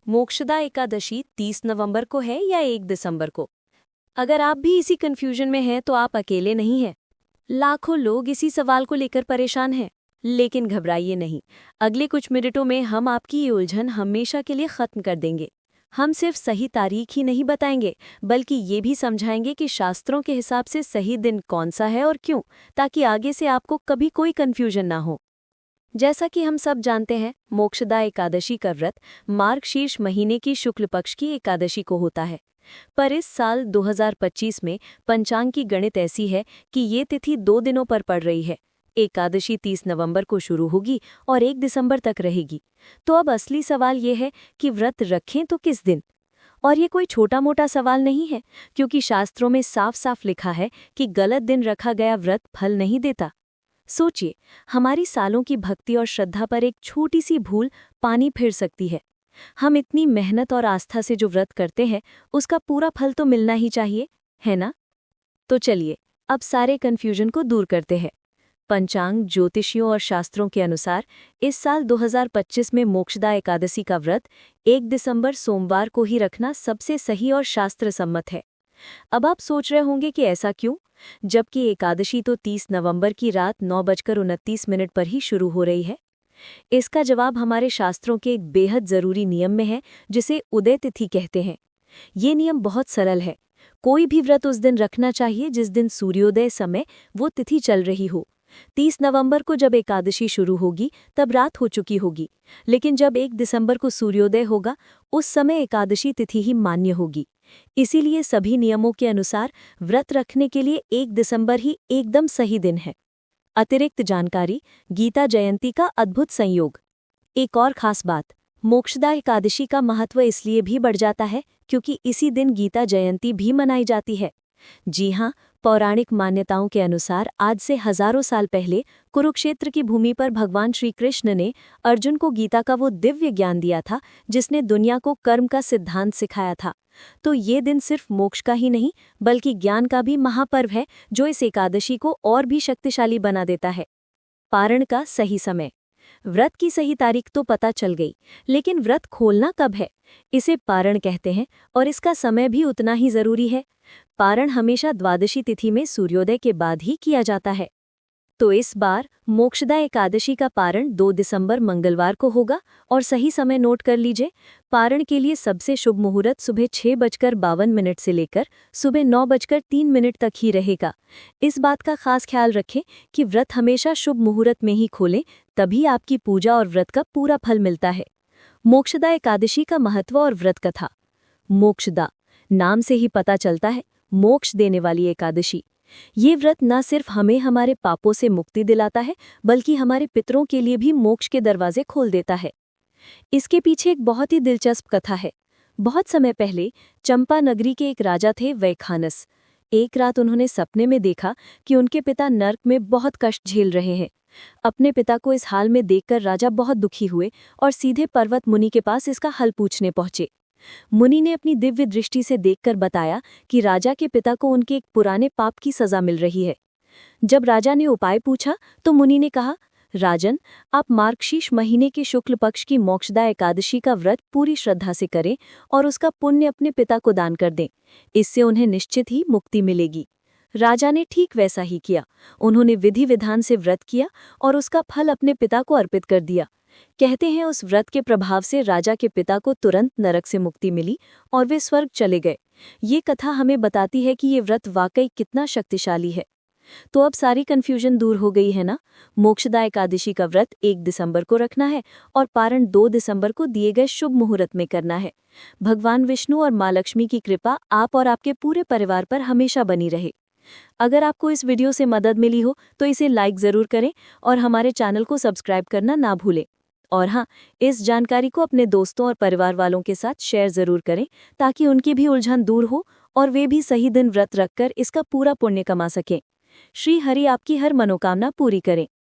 मोक्षदा एकादशी 30 नवंबर को है या 1 दिसंबर को? अगर आप भी इसी कंफ्यूजन में हैं तो आप अकेले नहीं हैं। लाखों लोग इसी सवाल को लेकर परेशान हैं। लेकिन घबराइए नहीं, अगले कुछ मिनटों में हम आपकी ये उलझन हमेशा के लिए खत्म कर देंगे। हम सिर्फ सही तारीख ही नहीं बताएंगे, बल्कि ये भी समझाएंगे कि शास्त्रों के हिसाब से सही दिन कौन सा है और क्यों, ताकि आगे से आपको कभी कोई कंफ्यूजन ना हो। जैसा कि हम सब जानते हैं, मोक्षदा एकादशी का व्रत मार्गशीर्ष महीने की शुक्ल पक्ष की एकादशी को होता है। पर इस साल 2025 में पंचांग की गणित ऐसी है कि ये तिथि 2 दिनों पर पड़ रही है। एकादशी 30 नवंबर को शुरू होगी और 1 दिसंबर तक रहेगी। तो अब असली सवाल ये है कि व्रत रखें तो किस दिन? और ये कोई छोटा मोटा सवाल नहीं है, क्योंकि शास्त्रों में साफ साफ लिखा है कि गलत दिन रखा गया व्रत फल नहीं देता। सोचिए, हमारी सालों की भक्ति और श्रद्धा पर एक छोटी सी भूल पानी फिर सकती है। हम इतनी मेहनत और आस्था से जो व्रत करते हैं, उसका पूरा फल तो मिलना ही चाहिए, है ना? तो चलिए, अब सारे कन्फ्यूजन को दूर करते हैं। पंचांग, ज्योतिषियों और शास्त्रों के अनुसार इस साल 2025 में मोक्षदा एकादशी का व्रत 1 दिसंबर सोमवार को ही रखना सबसे सही और शास्त्र सम्मत है। अब आप सोच रहे होंगे कि ऐसा क्यों, जबकि एकादशी तो 30 नवंबर की रात 9:29 पर ही शुरू हो रही है। इसका जवाब हमारे शास्त्रों के एक बेहद जरूरी नियम में है, जिसे उदय तिथि कहते हैं। ये नियम बहुत सरल है। कोई भी व्रत उस दिन रखना चाहिए जिस दिन सूर्योदय समय वो तिथि चल रही हो। 30 नवंबर को जब एकादशी शुरू होगी तब रात हो चुकी होगी, लेकिन जब 1 दिसंबर को सूर्योदय होगा उस समय एकादशी तिथि ही मान्य होगी। इसीलिए सभी नियमों के अनुसार व्रत रखने के लिए 1 दिसंबर ही एकदम सही दिन है। अतिरिक्त जानकारी: गीता जयंती का अद्भुत संयोग। एक और खास बात, मोक्षदा एकादशी का महत्व इसलिए भी बढ़ जाता है क्योंकि इसी दिन गीता जयंती भी मनाई जाती है। जी हाँ, पौराणिक मान्यताओं के अनुसार आज से हजारों साल पहले कुरुक्षेत्र की भूमि पर भगवान श्री कृष्ण ने अर्जुन को गीता का वो दिव्य ज्ञान दिया था जिसने दुनिया को कर्म का सिद्धांत सिखाया था। तो ये दिन सिर्फ मोक्ष का ही नहीं, बल्कि ज्ञान का भी महापर्व है, जो इस एकादशी को और भी शक्तिशाली बना देता है। पारण का सही समय। व्रत की सही तारीख तो पता चल गई, लेकिन व्रत खोलना कब है, इसे पारण कहते हैं और इसका समय भी उतना ही जरूरी है। पारण हमेशा द्वादशी तिथि में सूर्योदय के बाद ही किया जाता है। तो इस बार मोक्षदा एकादशी का पारण 2 दिसंबर मंगलवार को होगा और सही समय नोट कर लीजिए। पारण के लिए सबसे शुभ मुहूर्त सुबह 6:52 से लेकर सुबह 9:03 तक ही रहेगा। इस बात का खास ख्याल रखें कि व्रत हमेशा शुभ मुहूर्त में ही खोलें, तभी आपकी पूजा और व्रत का पूरा फल मिलता है। मोक्षदा एकादशी का महत्व और व्रत कथा। मोक्षदा, नाम से ही पता चलता है, मोक्ष देने वाली एकादशी। ये व्रत न सिर्फ हमें हमारे पापों से मुक्ति दिलाता है, बल्कि हमारे पितरों के लिए भी मोक्ष के दरवाजे खोल देता है। इसके पीछे एक बहुत ही दिलचस्प कथा है। बहुत समय पहले चंपा नगरी के एक राजा थे, वैखानस। एक रात उन्होंने सपने में देखा कि उनके पिता नर्क में बहुत कष्ट झेल रहे हैं। अपने पिता को इस हाल में देखकर राजा बहुत दुखी हुए और सीधे पर्वत मुनि के पास इसका हल पूछने पहुंचे। मुनि ने अपनी दिव्य दृष्टि से देखकर बताया कि राजा के पिता को उनके एक पुराने पाप की सजा मिल रही है। जब राजा ने उपाय पूछा तो मुनि ने कहा, राजन, आप मार्गशीर्ष महीने के शुक्ल पक्ष की मोक्षदा एकादशी का व्रत पूरी श्रद्धा से करें और उसका पुण्य अपने पिता को दान कर दें। इससे उन्हें निश्चित ही मुक्ति मिलेगी। राजा ने ठीक वैसा ही किया। उन्होंने विधि विधान से व्रत किया और उसका फल अपने पिता को अर्पित कर दिया। कहते हैं उस व्रत के प्रभाव से राजा के पिता को तुरंत नरक से मुक्ति मिली और वे स्वर्ग चले गए। ये कथा हमें बताती है कि ये व्रत वाकई कितना शक्तिशाली है। तो अब सारी कंफ्यूजन दूर हो गई है ना? मोक्षदा एकादशी का व्रत 1 दिसंबर को रखना है और पारण 2 दिसंबर को दिए गए शुभ मुहूर्त में करना है। भगवान विष्णु और माँ लक्ष्मी की कृपा आप और आपके पूरे परिवार पर हमेशा बनी रहे। अगर आपको इस वीडियो से मदद मिली हो तो इसे लाइक ज़रूर करें और हमारे चैनल को सब्सक्राइब करना ना भूलें। और हाँ, इस जानकारी को अपने दोस्तों और परिवार वालों के साथ शेयर ज़रूर करें, ताकि उनकी भी उलझन दूर हो और वे भी सही दिन व्रत रखकर इसका पूरा पुण्य कमा सकें। श्री हरि आपकी हर मनोकामना पूरी करें।